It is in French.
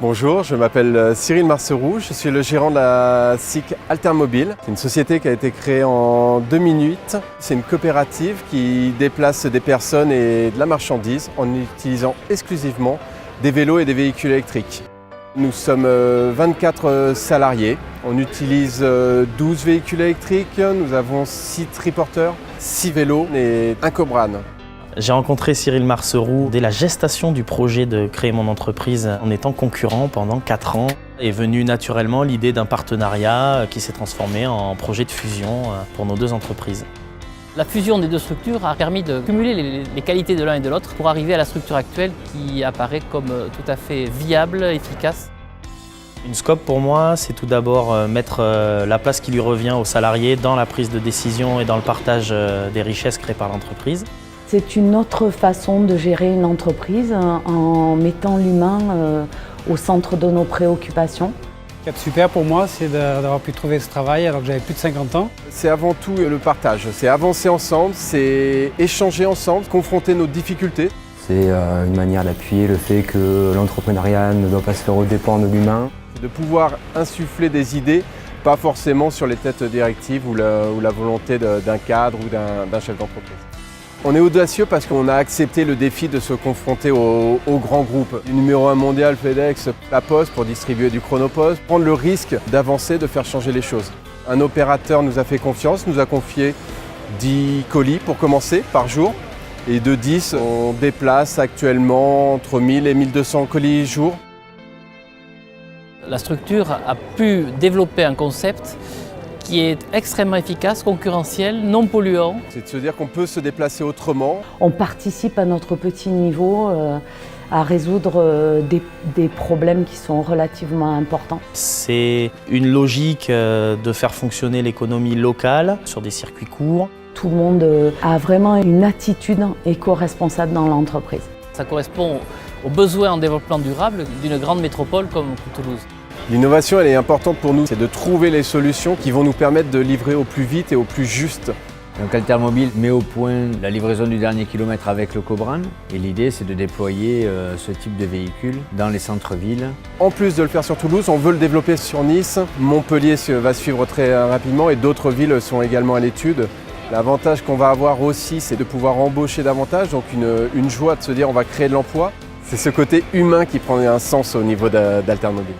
Bonjour, je m'appelle Cyril Marceroux, je suis le gérant de la SIC Altermobile. C'est une société qui a été créée en 2008. C'est une coopérative qui déplace des personnes et de la marchandise en utilisant exclusivement des vélos et des véhicules électriques. Nous sommes 24 salariés, on utilise 12 véhicules électriques, nous avons 6 triporteurs, 6 vélos et un Cobran. J'ai rencontré Cyril Marceroux dès la gestation du projet de créer mon entreprise en étant concurrent pendant 4 ans. Est venue naturellement l'idée d'un partenariat qui s'est transformé en projet de fusion pour nos deux entreprises. La fusion des deux structures a permis de cumuler les qualités de l'un et de l'autre pour arriver à la structure actuelle qui apparaît comme tout à fait viable, efficace. Une scope pour moi, c'est tout d'abord mettre la place qui lui revient aux salariés dans la prise de décision et dans le partage des richesses créées par l'entreprise. C'est une autre façon de gérer une entreprise en mettant l'humain au centre de nos préoccupations. Ce qui est super pour moi, c'est d'avoir pu trouver ce travail alors que j'avais plus de 50 ans. C'est avant tout le partage, c'est avancer ensemble, c'est échanger ensemble, confronter nos difficultés. C'est une manière d'appuyer le fait que l'entrepreneuriat ne doit pas se faire aux dépens de l'humain. C'est de pouvoir insuffler des idées, pas forcément sur les têtes directives ou la volonté d'un cadre ou d'un chef d'entreprise. On est audacieux parce qu'on a accepté le défi de se confronter aux grands groupes. Du numéro 1 mondial, FedEx, La Poste pour distribuer du Chronopost, prendre le risque d'avancer, de faire changer les choses. Un opérateur nous a fait confiance, nous a confié 10 colis pour commencer par jour. Et de 10, on déplace actuellement entre 1000 et 1200 colis jour. La structure a pu développer un concept qui est extrêmement efficace, concurrentiel, non polluant. C'est de se dire qu'on peut se déplacer autrement. On participe à notre petit niveau à résoudre des problèmes qui sont relativement importants. C'est une logique de faire fonctionner l'économie locale sur des circuits courts. Tout le monde a vraiment une attitude éco-responsable dans l'entreprise. Ça correspond aux besoins en développement durable d'une grande métropole comme Toulouse. L'innovation, elle est importante pour nous, c'est de trouver les solutions qui vont nous permettre de livrer au plus vite et au plus juste. Donc Altermobile met au point la livraison du dernier kilomètre avec le Cobran et l'idée c'est de déployer ce type de véhicule dans les centres-villes. En plus de le faire sur Toulouse, on veut le développer sur Nice, Montpellier va suivre très rapidement et d'autres villes sont également à l'étude. L'avantage qu'on va avoir aussi, c'est de pouvoir embaucher davantage, donc une joie de se dire on va créer de l'emploi. C'est ce côté humain qui prend un sens au niveau d'Altermobile.